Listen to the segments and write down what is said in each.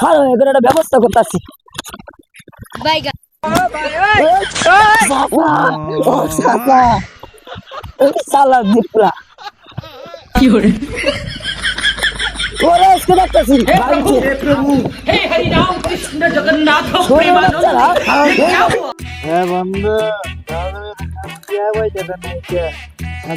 খারাপ এখানে একটা ব্যবস্থা করতেছি সালা দিপলা কি hore ওরে আজকে দেখতেছি हे हरि राम कृष्ण जगन्नाथ प्रेमानंद ये क्या हुआ বন্ধু বিয়া বইতে তো নাই কে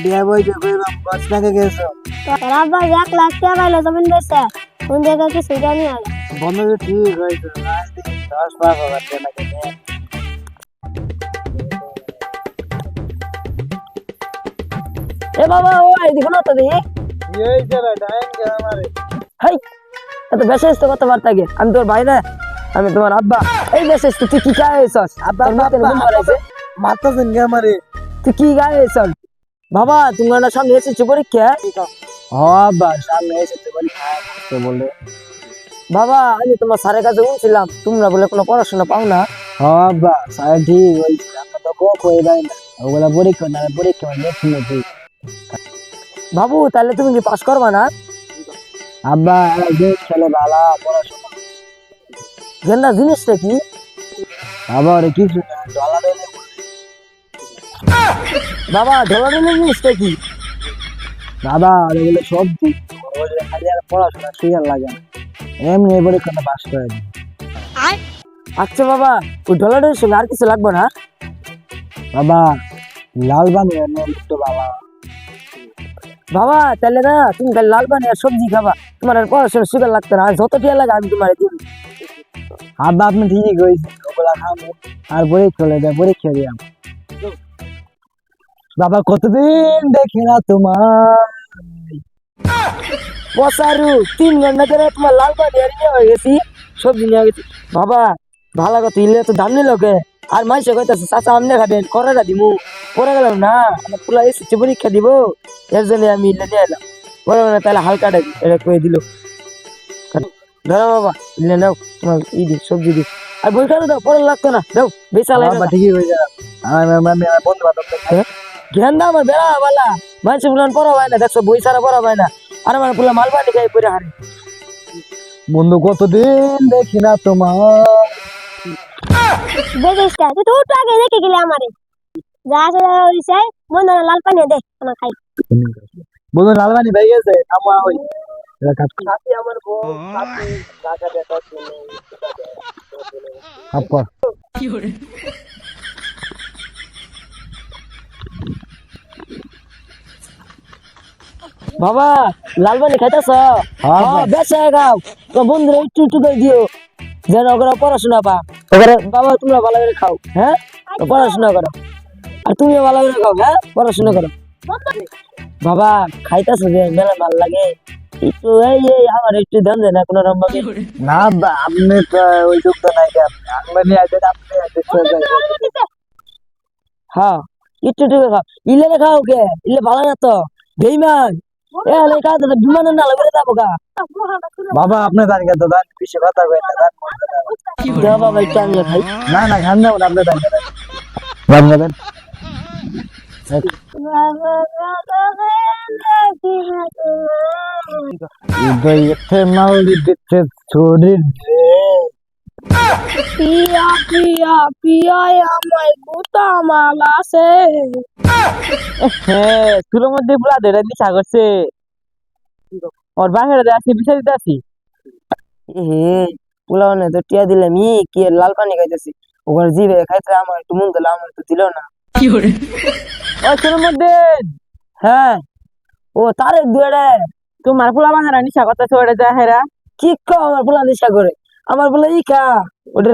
বিয়া বইতে কইলাম কষ্টকে গেছো তোরা আব্বা 1 লাখ টাকা পাইলো জমিন বেচে কোন জায়গা কি সুবিধা নিয়ে আলো বন্ধু তো ঠিক হইছে রাজনীতি 10 লাখ টাকা নাকি এ বাবা ও দেখো না তো দেখি এই যারা ডাইন কে আমারে হাই এত বেশি কথা বার্তা গে আমি তোর ভাই না আমি তোমার আব্বা এই বেশি তুই কি গাইছস আব্বা মাথা দিন কে আমারে তুই কি গাইছস বাবা তুমি না সামনে এসেছো পরীক্ষা আব্বা সামনে এসেছে বলি তো বলে বাবা আমি তোমার স্যারের কাছে বলছিলাম তোমরা বলে কোনো পড়াশোনা পাও না আব্বা স্যার ঠিক হইছে আমরা তো কই দেয় না ওগুলা পরীক্ষা দেখি না তুই বাবু তাহলে তুমি কি পাস করবা না আব্বা যে ছেলে ভালো পড়াশোনা গেন্দা জিনিসটা কি বাবা ওরে কিছু না ডলার এনে বাবা ঢোলাঢুলি জিনিসটা কি বাবা ওগুলো সবজি ওগুলো খালি আর পড়াশোনা শিখার লাগে না এমনি পরীক্ষাটা পাস করে দিই আচ্ছা বাবা ওই ঢোলাঢুলির সঙ্গে আর কিছু লাগবে না বাবা লাল বানিয়ে একটু বাবা বাবা তাহলে না তুমি তাহলে লাল পানি আর সবজি খাবা তোমার আর পড়াশোনা শিকার লাগতো না আর যত টিয়া লাগে আমি তোমার দিন আব্বা আপনি ঠিকই কইছেন ওগুলা খাবো আর পরীক্ষা দিলাম বাবা কতদিন দেখি না তোমার পচারু 3 ঘন্টা ধরে তোমার লাল পানি আর নিয়ে হয়ে গেছি সবজি নিয়ে গেছি বাবা ভালো কথা ইলে তো দাম নিল কে আর মাইসে কইতাছে চাচা আমনে খাবেন করাটা দিমু পরে গেলাম না আমার পুলা এসেছে পরীক্ষা দিব এর জন্য আমি ইলে নিয়ে এলাম পরে না তাহলে হালকাটা এটা কয়ে দিল ধরো বাবা ইলে নাও তোমার সবজি দি আর বই খাওয়া দাও পরে লাগতো না দাও বেচালাই বাবা ঠিকই কইছে আমার বন্ধু বান্ধব জ্ঞান দাও আমার বেড়া বালা মানুষ পুলান পড়া হয় না দেখছো বই সারা পড়া হয় না আর আমার পুলা মাল পানি খাই পরে হারে বন্ধু কতদিন দেখি না তোমার দেখিস তুই তো একটু আগে দেখে গেলে আমারে যা হইছে মনে হয় লাল পানি দে আমার খাই বন্ধু লালবানি ভাই গেছে আমার ওই সাথী আমার বউ সাথী টাকা দেখা আপা কি hore বাবা লাল পানি খাইতেছ হ্যাঁ। বেসা গাও তো বন্ধুরা একটু একটু করে দিও যেন ওরা পড়াশোনা পা ওরা বাবা তোমরা ভালো করে খাও হ্যাঁ তো পড়াশোনা করো আর তুমিও ভালো করে খাও হ্যাঁ পড়াশোনা করো বাবা খাইতেছ যে মেলা ভালো লাগে একটু এই আমার একটু দাম দেয় না কোনো রকম কি hore না আপনি তো ওই যুক্ত নাই আপনি নিয়ে আসেন আপনি হ্যাঁ একটু একটু করে খাও ইলে খাও কে ইলে ভালো না তো বেইমান এ লেখা তো বিমান না লাগে যাবো গা বাবা আপনি জানেন তো দান বেশি কথা কই না দান দেও বাবা একটু আমি খাই না না খান না আপনি দান দান দান ইতে মাল দিতে ছড়ি রে পিয়া পিয়া পিয়া আমার গোটা মাল আছে হ্যাঁ তুলোর মধ্যে পুরা ধরে নিশা করছে ওর বাহিরে আসি বিচার দিতে আসি পোলা মানে তো টিয়া দিলে মি কি লাল পানি খাইতেছি ওখানে জিবে খাইতে আমার একটু মন দিল আমার তো দিল না কি hore ওই তুলোর মধ্যে হ্যাঁ ও তার দুয়ারে তোমার পোলা বানারা নিশা করতেছে ওটা যা হেরা কি কো আমার পোলা নিশা করে আমার পোলা ই খা ওটা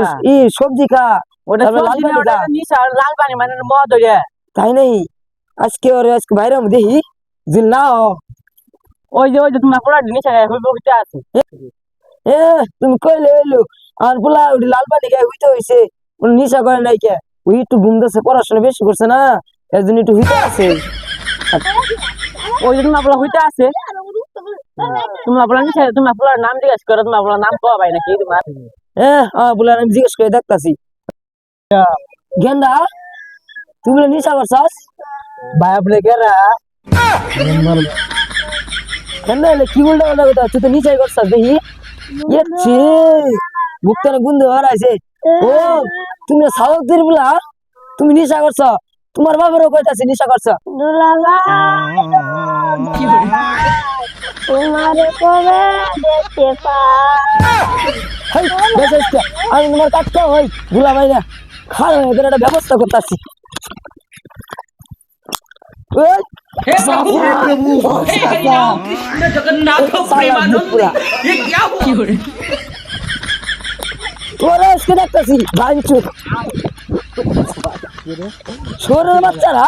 সবজি খা ওটা লাল পানি খা নিশা লাল পানি মানে মদ হয়ে তাই নাই আজকে বাইরে দেখি যে না ওই যে তোমার পোলা নিশা হইতে আছে এ তুমি কইলে এলো আমার পোলা ওই লাল পানি খাই হইতে হইছে নিশা করে নাই কে ওই একটু ঘুমতেছে পড়াশোনা বেশি করছে না এর জন্য একটু হইতে আছে ওই যে তোমার পোলা হইতে আছে তোমার পোলা নিশা তোমার পোলার নাম জিজ্ঞেস করো তোমার পোলার নাম কওয়া ভাই নাকি তোমার আমার পোলার নাম জিজ্ঞেস করে দেখতাছি গেন্দা তুমি নিশা করছস ভাই আপনি কেরা গেন্দা কি বলতে কথা তুই তো নিশাই করছস দেখি এচ্ছে বুকটারে গুন্দে হারাইছে ও তুমি সাবক দির বলা তুমি নিশা করছ তোমার বাবারও কইতাছে নিশা করছ তোমারে কবে দেখতে পাই হেই বেশ আমি তোমার কাটতে হই ভুলা ভাই না খাওয়া এদের একটা ব্যবস্থা করতেছি हे प्रभु हे हरि राम कृष्ण जगन्नाथ प्रेमानंद ये क्या हुआ তোরা আজকে দেখতেছি ভাঙচুর শোরের বাচ্চারা